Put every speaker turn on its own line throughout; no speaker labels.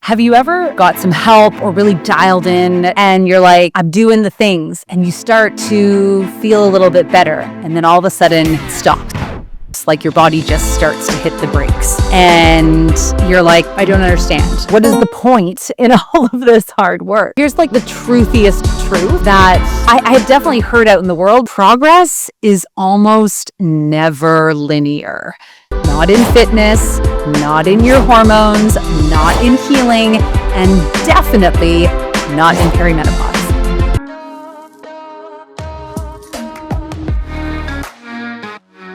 Have you ever got some help or really dialed in and you're like, I'm doing the things, and you start to feel a little bit better, and then all of a sudden it stops? It's like your body just starts to hit the brakes and you're like, I don't understand. What is the point in all of this hard work? Here's like the truthiest truth that I've definitely heard out in the world. Progress is almost never linear. Not in fitness, not in your hormones, not in healing, and definitely not in perimenopause.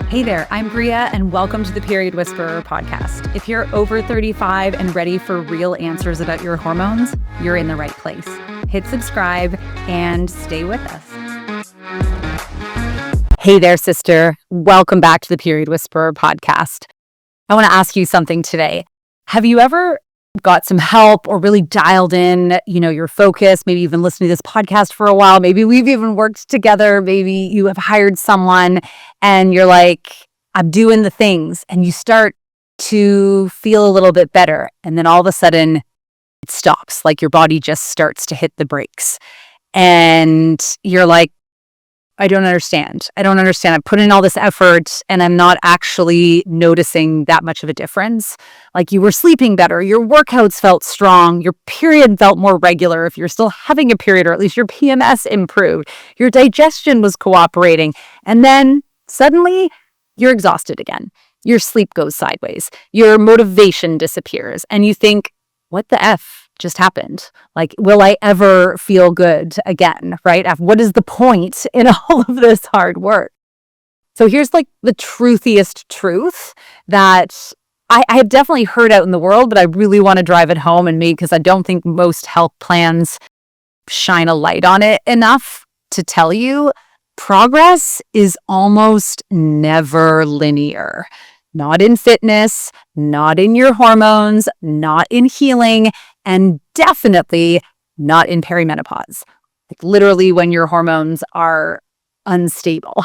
Hey there, I'm Bria, and welcome to the Period Whisperer podcast. If you're over 35 and ready for real answers about your hormones, you're in the right place. Hit subscribe and stay with us. Hey there, sister. Welcome back to the Period Whisperer podcast. I want to ask you something today. Have you ever got some help or really dialed in, your focus, maybe even listened to this podcast for a while? Maybe we've even worked together. Maybe you have hired someone and you're like, I'm doing the things, and you start to feel a little bit better. And then all of a sudden it stops, like your body just starts to hit the brakes and you're like, I don't understand. I've put in all this effort and I'm not actually noticing that much of a difference. Like, you were sleeping better, your workouts felt strong, your period felt more regular if you're still having a period, or at least your PMS improved, your digestion was cooperating, and then suddenly you're exhausted again. Your sleep goes sideways, your motivation disappears, and you think, what the F just happened? Like, will I ever feel good again, right? What is the point in all of this hard work? So here's like the truthiest truth that I have definitely heard out in the world, but I really want to drive it home, and maybe because I don't think most health plans shine a light on it enough to tell you, progress is almost never linear. Not in fitness, not in your hormones, not in healing, and definitely not in perimenopause. Like, literally when your hormones are unstable.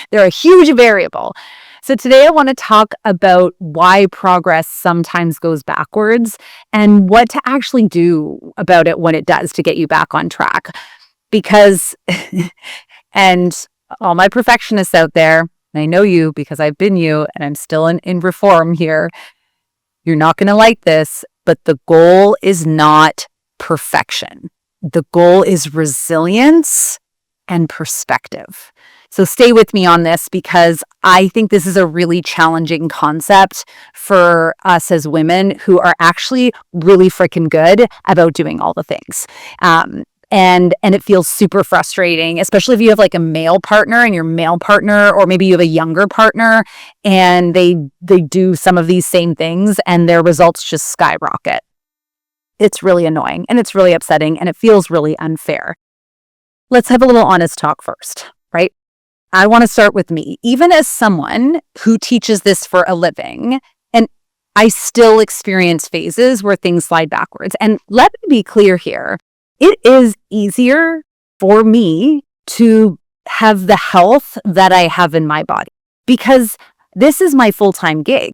They're a huge variable. So today I want to talk about why progress sometimes goes backwards and what to actually do about it when it does to get you back on track. Because, and all my perfectionists out there, and I know you because I've been you and I'm still in reform here, you're not going to like this, but the goal is not perfection. The goal is resilience and perspective. So stay with me on this, because I think this is a really challenging concept for us as women who are actually really freaking good about doing all the things. And it feels super frustrating, especially if you have like a male partner, and your male partner, or maybe you have a younger partner, and they do some of these same things and their results just skyrocket. It's really annoying and it's really upsetting and it feels really unfair. Let's have a little honest talk first, right? I want to start with me. Even as someone who teaches this for a living, and I still experience phases where things slide backwards. And let me be clear here. It is easier for me to have the health that I have in my body because this is my full-time gig.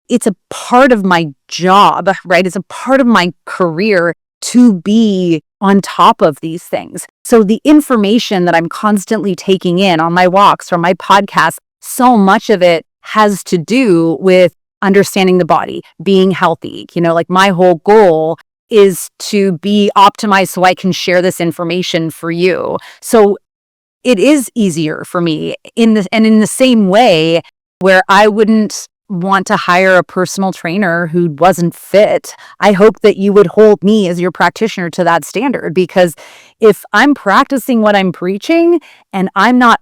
It's a part of my job, right? It's a part of my career to be on top of these things. So the information that I'm constantly taking in on my walks or my podcasts, so much of it has to do with understanding the body, being healthy. Like, my whole goal is to be optimized so I can share this information for you. So it is easier for me in the same way where I wouldn't want to hire a personal trainer who wasn't fit. I hope that you would hold me as your practitioner to that standard, because if I'm practicing what I'm preaching and I'm not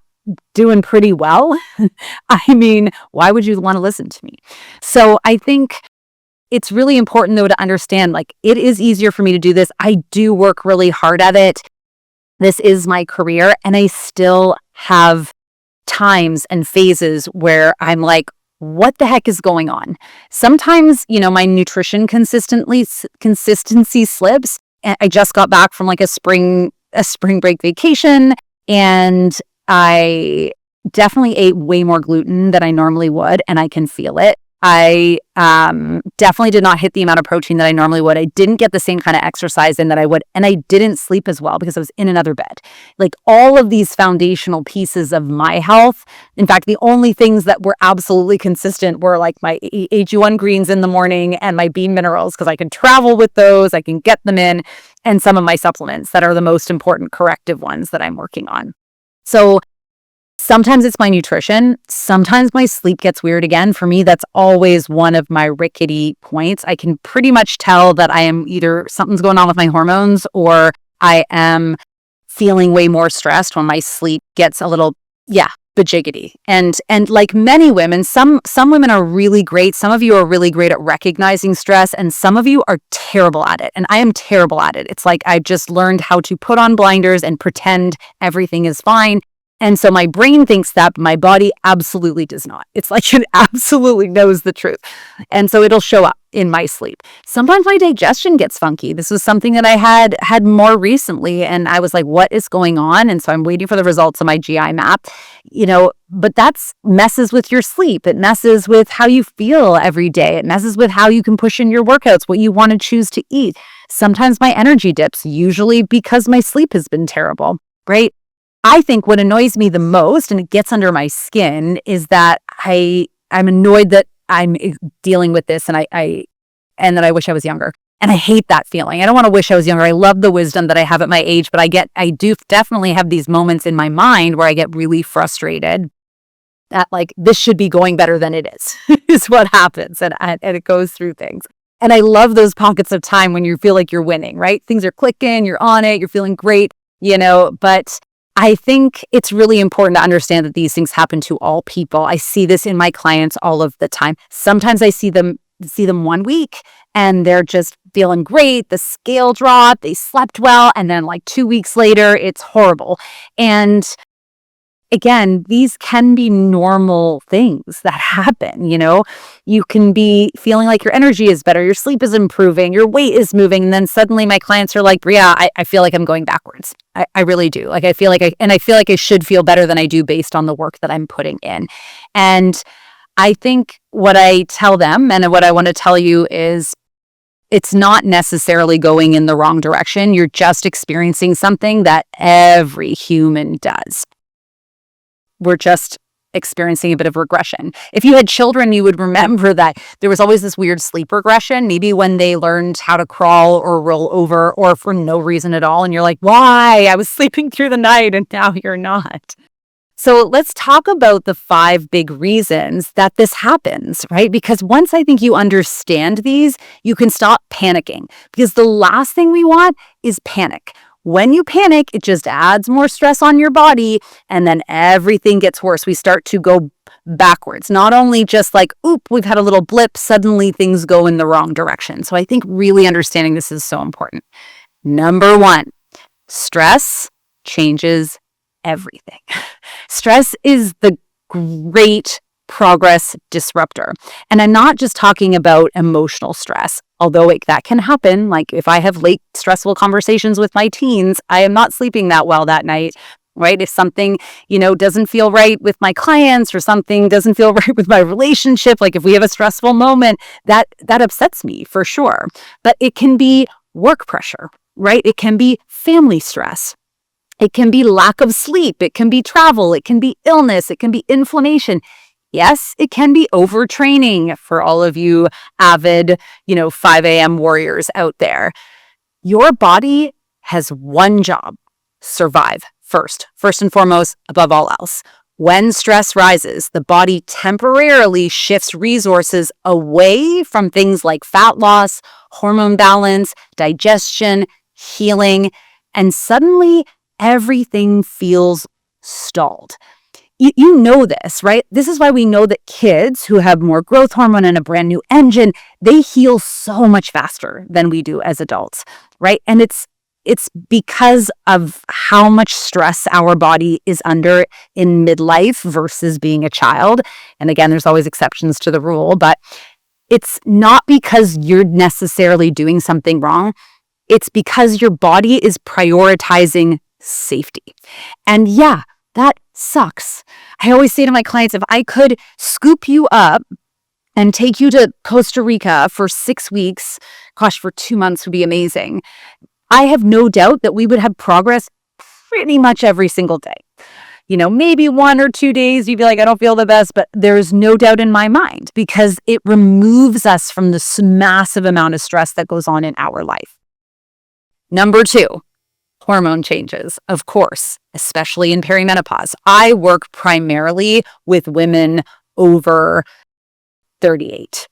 doing pretty well, why would you want to listen to me? So I think it's really important, though, to understand, like, it is easier for me to do this. I do work really hard at it. This is my career, and I still have times and phases where I'm like, what the heck is going on? Sometimes, my nutrition consistency slips. And I just got back from like a spring break vacation, and I definitely ate way more gluten than I normally would, and I can feel it. I definitely did not hit the amount of protein that I normally would. I didn't get the same kind of exercise in that I would, and I didn't sleep as well because I was in another bed. Like all of these foundational pieces of my health. In fact, the only things that were absolutely consistent were like my AG1 greens in the morning and my bean minerals, because I can travel with those, I can get them in, and some of my supplements that are the most important corrective ones that I'm working on. So sometimes it's my nutrition. Sometimes my sleep gets weird again. For me, that's always one of my rickety points. I can pretty much tell that I am either something's going on with my hormones or I am feeling way more stressed when my sleep gets a little, bajiggity. And like many women, some women are really great. Some of you are really great at recognizing stress, and some of you are terrible at it. And I am terrible at it. It's like I've just learned how to put on blinders and pretend everything is fine. And so my brain thinks that, but my body absolutely does not. It's like it absolutely knows the truth. And so it'll show up in my sleep. Sometimes my digestion gets funky. This was something that I had more recently, and I was like, what is going on? And so I'm waiting for the results of my GI map, but that's messes with your sleep. It messes with how you feel every day. It messes with how you can push in your workouts, what you want to choose to eat. Sometimes my energy dips, usually because my sleep has been terrible, right? I think what annoys me the most, and it gets under my skin, is that I'm annoyed that I'm dealing with this, and and that I wish I was younger. And I hate that feeling. I don't want to wish I was younger. I love the wisdom that I have at my age, but I do definitely have these moments in my mind where I get really frustrated that like this should be going better than it is what happens, and it goes through things. And I love those pockets of time when you feel like you're winning, right? Things are clicking, you're on it, you're feeling great, but I think it's really important to understand that these things happen to all people. I see this in my clients all of the time. Sometimes I see them 1 week and they're just feeling great. The scale dropped, they slept well, and then like 2 weeks later, it's horrible. And again, these can be normal things that happen. You can be feeling like your energy is better, your sleep is improving, your weight is moving, and then suddenly my clients are like, Bria, I feel like I'm going backwards. I really do. Like I feel like I should feel better than I do based on the work that I'm putting in. And I think what I tell them and what I want to tell you is it's not necessarily going in the wrong direction. You're just experiencing something that every human does. We're just experiencing a bit of regression. If you had children, you would remember that there was always this weird sleep regression, maybe when they learned how to crawl or roll over or for no reason at all. And you're like, why? I was sleeping through the night and now you're not. So let's talk about the 5 big reasons that this happens, right? Because once I think you understand these, you can stop panicking, because the last thing we want is panic. When you panic, it just adds more stress on your body, and then everything gets worse. We start to go backwards. Not only just like, oop, we've had a little blip, suddenly things go in the wrong direction. So I think really understanding this is so important. Number 1, stress changes everything. Stress is the great progress disruptor. And I'm not just talking about emotional stress, although that can happen. Like if I have late stressful conversations with my teens, I am not sleeping that well that night, right? If something, doesn't feel right with my clients or something doesn't feel right with my relationship, like if we have a stressful moment, that upsets me for sure. But it can be work pressure, right? It can be family stress. It can be lack of sleep. It can be travel. It can be illness. It can be inflammation. Yes, it can be overtraining for all of you avid, 5 a.m. warriors out there. Your body has one job: survive first and foremost, above all else. When stress rises, the body temporarily shifts resources away from things like fat loss, hormone balance, digestion, healing, and suddenly everything feels stalled. You know this, right? This is why we know that kids who have more growth hormone and a brand new engine, they heal so much faster than we do as adults, right? And it's because of how much stress our body is under in midlife versus being a child. And again, there's always exceptions to the rule, but it's not because you're necessarily doing something wrong. It's because your body is prioritizing safety. And yeah, that sucks. I always say to my clients, if I could scoop you up and take you to Costa Rica for 6 weeks, gosh, for 2 months would be amazing. I have no doubt that we would have progress pretty much every single day. Maybe 1 or 2 days you'd be like, I don't feel the best, but there's no doubt in my mind because it removes us from this massive amount of stress that goes on in our life. Number 2, hormone changes, of course, especially in perimenopause. I work primarily with women over 38.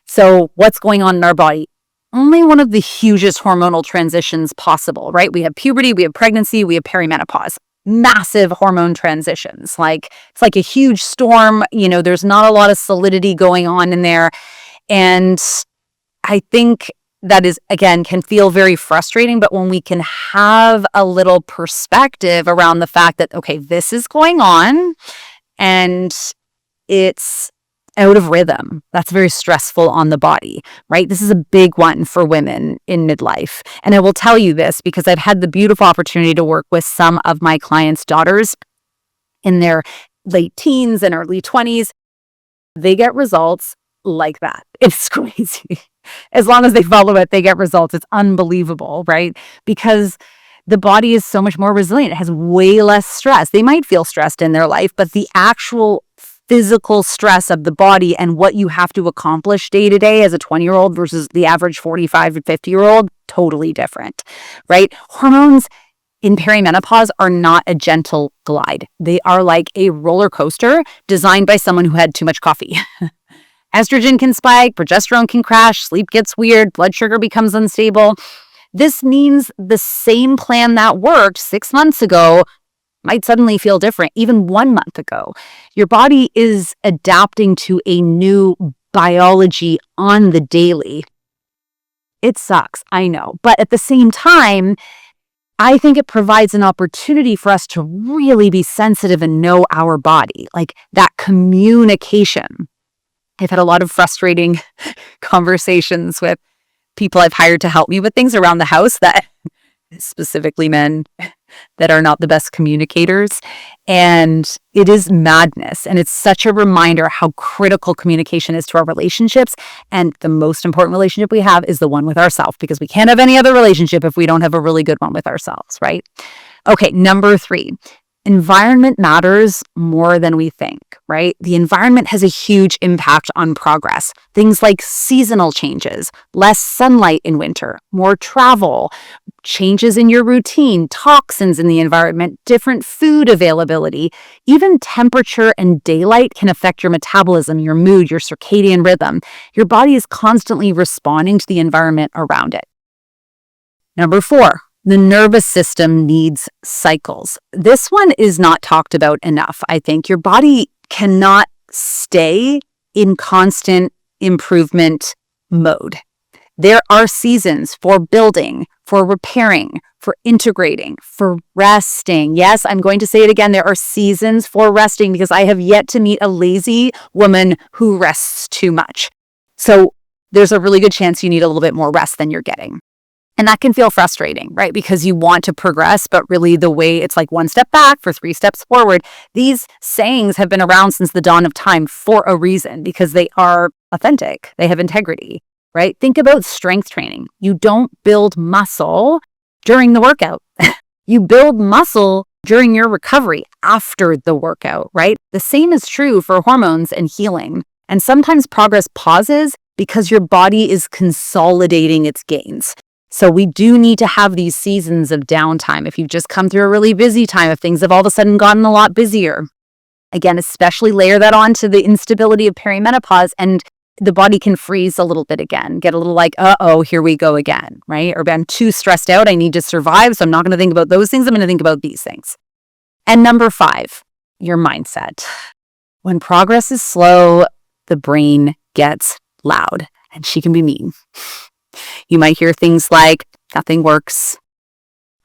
So what's going on in our body? Only one of the hugest hormonal transitions possible, right? We have puberty, we have pregnancy, we have perimenopause. Massive hormone transitions. It's like a huge storm. There's not a lot of solidity going on in there. And I think that is, again, can feel very frustrating. But when we can have a little perspective around the fact that, okay, this is going on and it's out of rhythm. That's very stressful on the body, right? This is a big one for women in midlife. And I will tell you this because I've had the beautiful opportunity to work with some of my clients' daughters in their late teens and early 20s. They get results like that. It's crazy. As long as they follow it, they get results. It's unbelievable, right? Because the body is so much more resilient. It has way less stress. They might feel stressed in their life, but the actual physical stress of the body and what you have to accomplish day to day as a 20-year-old versus the average 45 and 50-year-old, totally different, right? Hormones in perimenopause are not a gentle glide. They are like a roller coaster designed by someone who had too much coffee. Estrogen can spike, progesterone can crash, sleep gets weird, blood sugar becomes unstable. This means the same plan that worked 6 months ago might suddenly feel different, even 1 month ago. Your body is adapting to a new biology on the daily. It sucks, I know. But at the same time, I think it provides an opportunity for us to really be sensitive and know our body, like that communication. I've had a lot of frustrating conversations with people I've hired to help me with things around the house, that specifically men that are not the best communicators. And it is madness. And it's such a reminder how critical communication is to our relationships. And the most important relationship we have is the one with ourselves, because we can't have any other relationship if we don't have a really good one with ourselves, right? Okay, number 3. Environment matters more than we think, right? The environment has a huge impact on progress. Things like seasonal changes, less sunlight in winter, more travel, changes in your routine, toxins in the environment, different food availability, even temperature and daylight can affect your metabolism, your mood, your circadian rhythm. Your body is constantly responding to the environment around it. Number 4. The nervous system needs cycles. This one is not talked about enough. I think your body cannot stay in constant improvement mode. There are seasons for building, for repairing, for integrating, for resting. Yes, I'm going to say it again. There are seasons for resting because I have yet to meet a lazy woman who rests too much. So there's a really good chance you need a little bit more rest than you're getting. And that can feel frustrating, right? Because you want to progress, but really the way it's like 1 step back for 3 steps forward. These sayings have been around since the dawn of time for a reason, because they are authentic. They have integrity, right? Think about strength training. You don't build muscle during the workout. You build muscle during your recovery after the workout, right? The same is true for hormones and healing. And sometimes progress pauses because your body is consolidating its gains. So we do need to have these seasons of downtime. If you've just come through a really busy time, if things have all of a sudden gotten a lot busier, again, especially layer that on to the instability of perimenopause, and the body can freeze a little bit again, get a little like, uh-oh, here we go again, right? Or I'm too stressed out, I need to survive, so I'm not going to think about those things, I'm going to think about these things. And number 5, your mindset. When progress is slow, the brain gets loud, and she can be mean. You might hear things like, nothing works.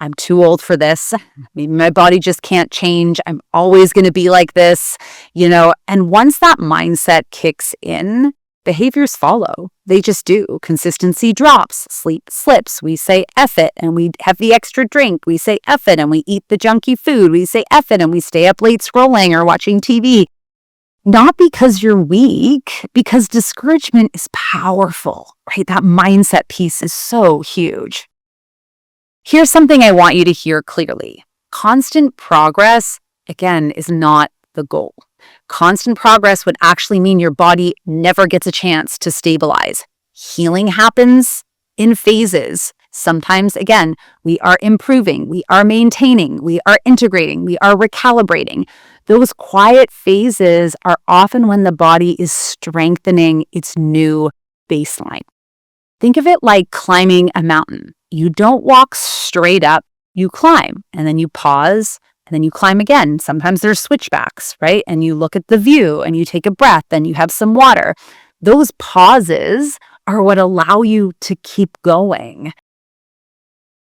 I'm too old for this. Maybe my body just can't change. I'm always going to be like this, And once that mindset kicks in, behaviors follow. They just do. Consistency drops. Sleep slips. We say F it and we have the extra drink. We say F it and we eat the junky food. We say F it and we stay up late scrolling or watching TV. Not because you're weak, because discouragement is powerful, right? That mindset piece is so huge. Here's something I want you to hear clearly. Constant progress, again, is not the goal. Constant progress would actually mean your body never gets a chance to stabilize. Healing happens in phases. Sometimes, again, we are improving, we are maintaining, we are integrating, we are recalibrating. Those quiet phases are often when the body is strengthening its new baseline. Think of it like climbing a mountain. You don't walk straight up, you climb, and then you pause, and then you climb again. Sometimes there's switchbacks, right? And you look at the view, and you take a breath, and you have some water. Those pauses are what allow you to keep going.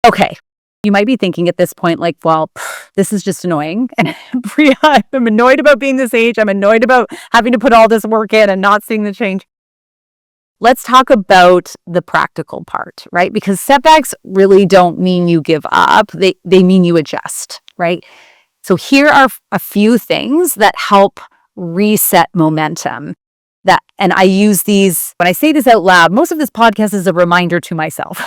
Okay, you might be thinking at this point, like, well, this is just annoying. And Priya, I'm annoyed about being this age. I'm annoyed about having to put all this work in and not seeing the change. Let's talk about the practical part, right? Because setbacks really don't mean you give up. They mean you adjust, right? So here are a few things that help reset momentum. And I use these, when I say this out loud, most of this podcast is a reminder to myself.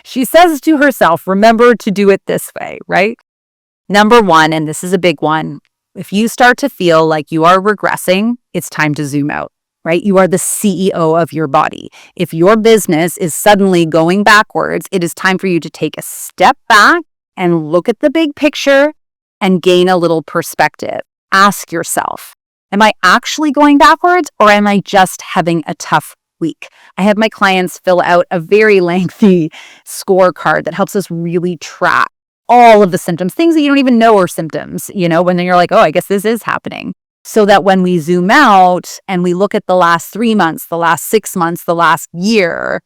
She says to herself, remember to do it this way, right? Number one, and this is a big one, if you start to feel like you are regressing, it's time to zoom out, right? You are the CEO of your body. If your business is suddenly going backwards, it is time for you to take a step back and look at the big picture and gain a little perspective. Ask yourself, am I actually going backwards or am I just having a tough week? I have my clients fill out a very lengthy scorecard that helps us really track all of the symptoms, things that you don't even know are symptoms, when you're like, oh, I guess this is happening. So that when we zoom out and we look at the last 3 months, the last 6 months, the last year,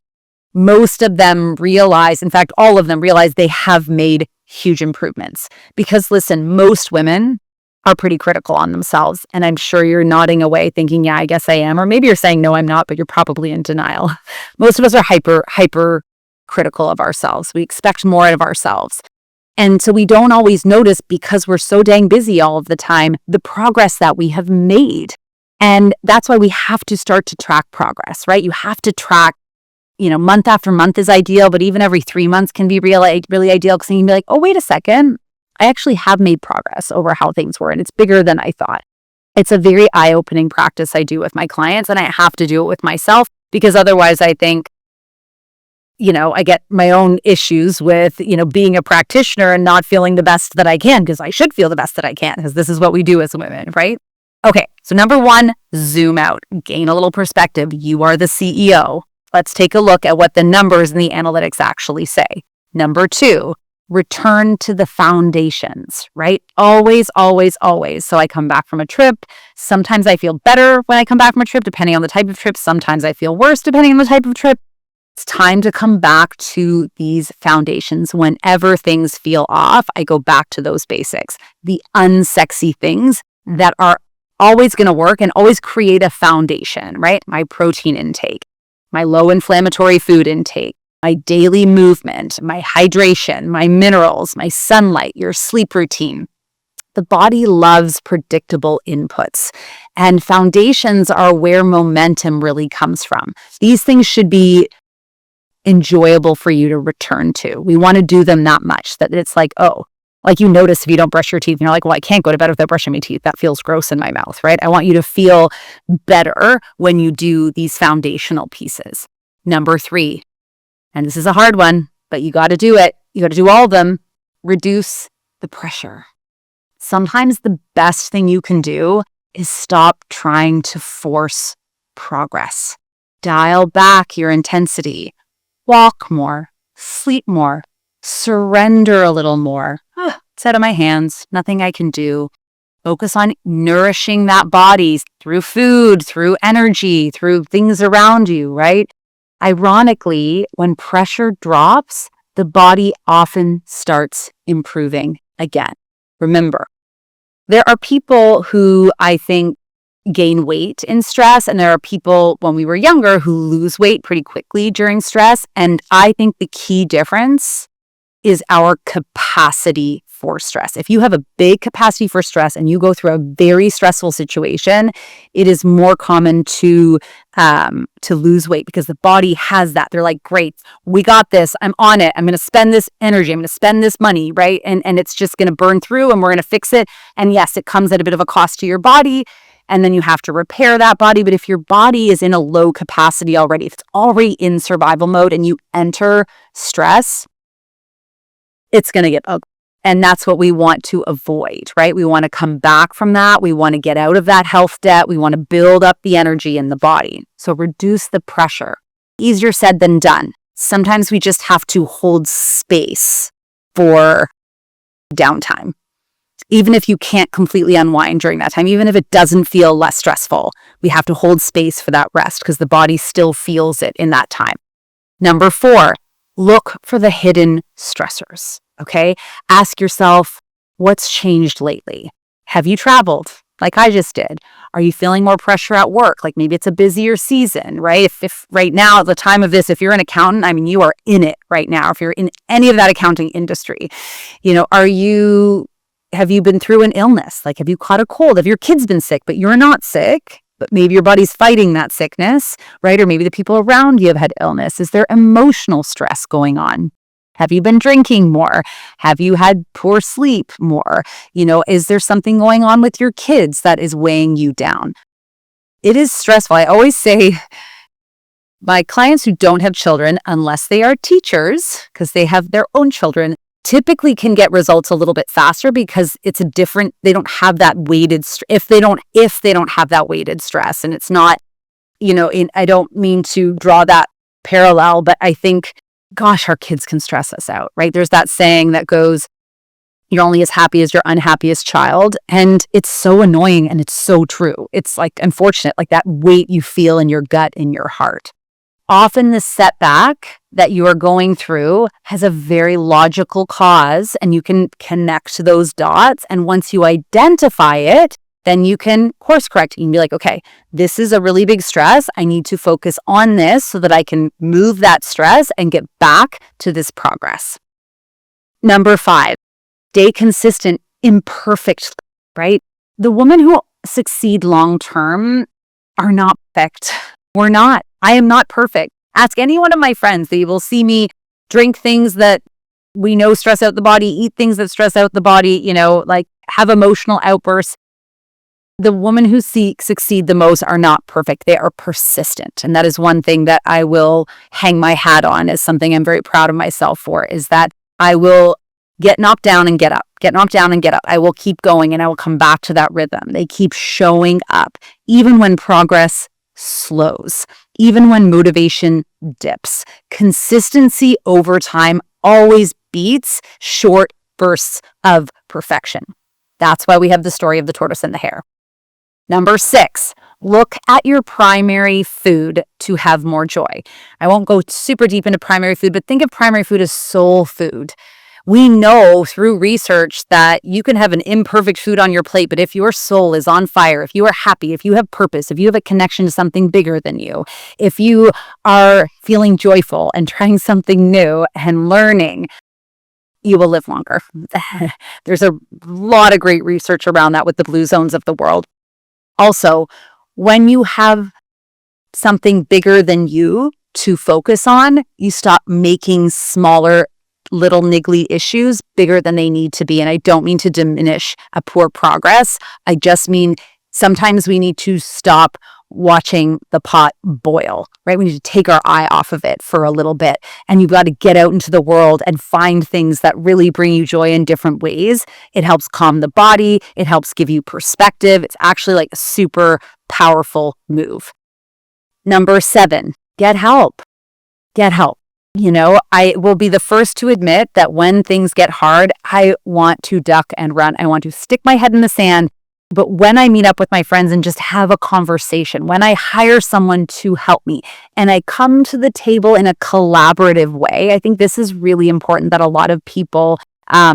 most of them realize, in fact, all of them realize they have made huge improvements. Because listen, most women are pretty critical on themselves. And I'm sure you're nodding away thinking, yeah, I guess I am. Or maybe you're saying, no, I'm not, but you're probably in denial. Most of us are hyper critical of ourselves. We expect more out of ourselves. And so we don't always notice, because we're so dang busy all of the time, the progress that we have made. And that's why we have to start to track progress, right? You have to track, month after month is ideal, but even every 3 months can be really ideal, because then you can be like, oh, wait a second, I actually have made progress over how things were, and it's bigger than I thought. It's a very eye-opening practice I do with my clients, and I have to do it with myself, because otherwise I think, I get my own issues with, being a practitioner and not feeling the best that I can, because I should feel the best that I can, because this is what we do as women, right? Okay, so number one, zoom out, gain a little perspective. You are the CEO. Let's take a look at what the numbers and the analytics actually say. Number two, return to the foundations, right? Always, always, always. So I come back from a trip. Sometimes I feel better when I come back from a trip, depending on the type of trip. Sometimes I feel worse, depending on the type of trip. It's time to come back to these foundations. Whenever things feel off, I go back to those basics, the unsexy things that are always going to work and always create a foundation, right? My protein intake, my low inflammatory food intake, my daily movement, my hydration, my minerals, my sunlight, your sleep routine. The body loves predictable inputs, and foundations are where momentum really comes from. These things should be enjoyable for you to return to. We want to do them that much that it's like, oh, like you notice if you don't brush your teeth and you're like, well, I can't go to bed without brushing my teeth. That feels gross in my mouth, right? I want you to feel better when you do these foundational pieces. Number three, and this is a hard one, but you got to do it. You got to do all of them. Reduce the pressure. Sometimes the best thing you can do is stop trying to force progress. Dial back your intensity. Walk more, sleep more, surrender a little more. It's out of my hands, nothing I can do. Focus on nourishing that body through food, through energy, through things around you, right? Ironically, when pressure drops, the body often starts improving again. Remember, there are people who I think gain weight in stress, and there are people when we were younger who lose weight pretty quickly during stress. And I think the key difference is our capacity for stress. If you have a big capacity for stress and you go through a very stressful situation, it is more common to lose weight because the body has that. They're like, great, we got this. I'm on it. I'm going to spend this energy. I'm going to spend this money, right? And it's just going to burn through and we're going to fix it. And yes, it comes at a bit of a cost to your body. And then you have to repair that body. But if your body is in a low capacity already, if it's already in survival mode and you enter stress, it's going to get ugly. And that's what we want to avoid, right? We want to come back from that. We want to get out of that health debt. We want to build up the energy in the body. So reduce the pressure. Easier said than done. Sometimes we just have to hold space for downtime. Even if you can't completely unwind during that time, even if it doesn't feel less stressful, we have to hold space for that rest because the body still feels it in that time. Number 4, look for the hidden stressors, okay? Ask yourself, what's changed lately? Have you traveled like I just did? Are you feeling more pressure at work? Like maybe it's a busier season, right? If right now at the time of this, if you're an accountant, I mean, you are in it right now. If you're in any of that accounting industry, have you been through an illness? Like, have you caught a cold? Have your kids been sick, but you're not sick, but maybe your body's fighting that sickness, right? Or maybe the people around you have had illness. Is there emotional stress going on? Have you been drinking more? Have you had poor sleep more? Is there something going on with your kids that is weighing you down? It is stressful. I always say my clients who don't have children, unless they are teachers, because they have their own children, typically can get results a little bit faster because it's they don't have that weighted, if they don't have that weighted stress. And it's not, I don't mean to draw that parallel, but I think, gosh, our kids can stress us out, right? There's that saying that goes, you're only as happy as your unhappiest child. And it's so annoying and it's so true. It's like unfortunate, like that weight you feel in your gut, in your heart. Often the setback that you are going through has a very logical cause and you can connect those dots. And once you identify it, then you can course correct. You can be like, okay, this is a really big stress. I need to focus on this so that I can move that stress and get back to this progress. Number 5, stay consistent imperfectly, right? The women who succeed long-term are not perfect. We're not. I am not perfect. Ask any one of my friends. They will see me drink things that we know stress out the body, eat things that stress out the body, like have emotional outbursts. The women who succeed the most are not perfect. They are persistent. And that is one thing that I will hang my hat on as something I'm very proud of myself for, is that I will get knocked down and get up, get knocked down and get up. I will keep going and I will come back to that rhythm. They keep showing up, even when progress slows, even when motivation dips. Consistency over time always beats short bursts of perfection. That's why we have the story of the tortoise and the hare. Number 6, look at your primary food to have more joy. I won't go super deep into primary food, but think of primary food as soul food. We know through research that you can have an imperfect food on your plate, but if your soul is on fire, if you are happy, if you have purpose, if you have a connection to something bigger than you, if you are feeling joyful and trying something new and learning, you will live longer. There's a lot of great research around that with the blue zones of the world. Also, when you have something bigger than you to focus on, you stop making smaller little niggly issues bigger than they need to be. And I don't mean to diminish a poor progress. I just mean sometimes we need to stop watching the pot boil, right? We need to take our eye off of it for a little bit. And you've got to get out into the world and find things that really bring you joy in different ways. It helps calm the body. It helps give you perspective. It's actually like a super powerful move. Number 7, get help. Get help. I will be the first to admit that when things get hard, I want to duck and run. I want to stick my head in the sand. But when I meet up with my friends and just have a conversation, when I hire someone to help me and I come to the table in a collaborative way, I think this is really important that a lot of people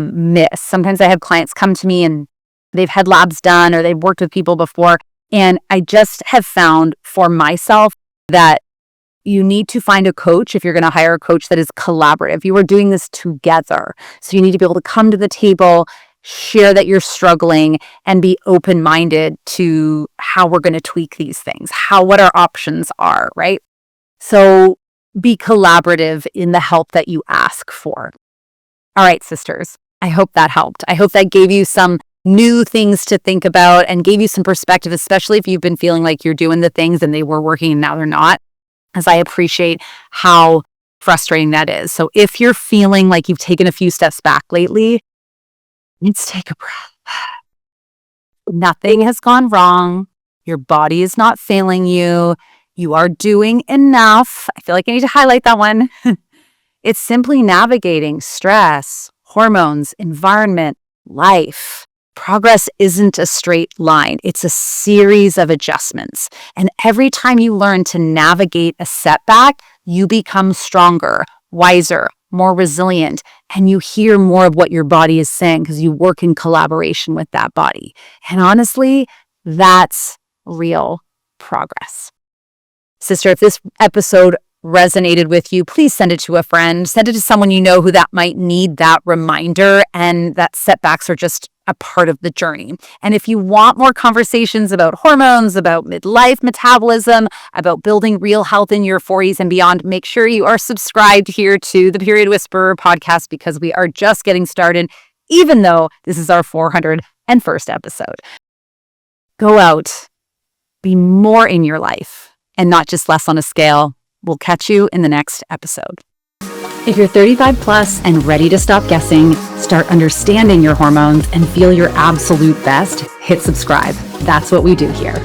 miss. Sometimes I have clients come to me and they've had labs done or they've worked with people before. And I just have found for myself that you need to find a coach if you're going to hire a coach that is collaborative. You are doing this together. So you need to be able to come to the table, share that you're struggling, and be open-minded to how we're going to tweak these things, what our options are, right? So be collaborative in the help that you ask for. All right, sisters, I hope that helped. I hope that gave you some new things to think about and gave you some perspective, especially if you've been feeling like you're doing the things and they were working and now they're not, as I appreciate how frustrating that is. So if you're feeling like you've taken a few steps back lately, let's take a breath. Nothing has gone wrong. Your body is not failing you. You are doing enough. I feel like I need to highlight that one. It's simply navigating stress, hormones, environment, life. Progress isn't a straight line. It's a series of adjustments. And every time you learn to navigate a setback, you become stronger, wiser, more resilient, and you hear more of what your body is saying because you work in collaboration with that body. And honestly, that's real progress. Sister, if this episode resonated with you, please send it to a friend. Send it to someone you know who that might need that reminder and that setbacks are just a part of the journey. And if you want more conversations about hormones, about midlife metabolism, about building real health in your 40s and beyond, make sure you are subscribed here to the Period Whisperer podcast because we are just getting started, even though this is our 401st episode. Go out, be more in your life and not just less on a scale. We'll catch you in the next episode. If you're 35 plus and ready to stop guessing, start understanding your hormones, and feel your absolute best, hit subscribe. That's what we do here.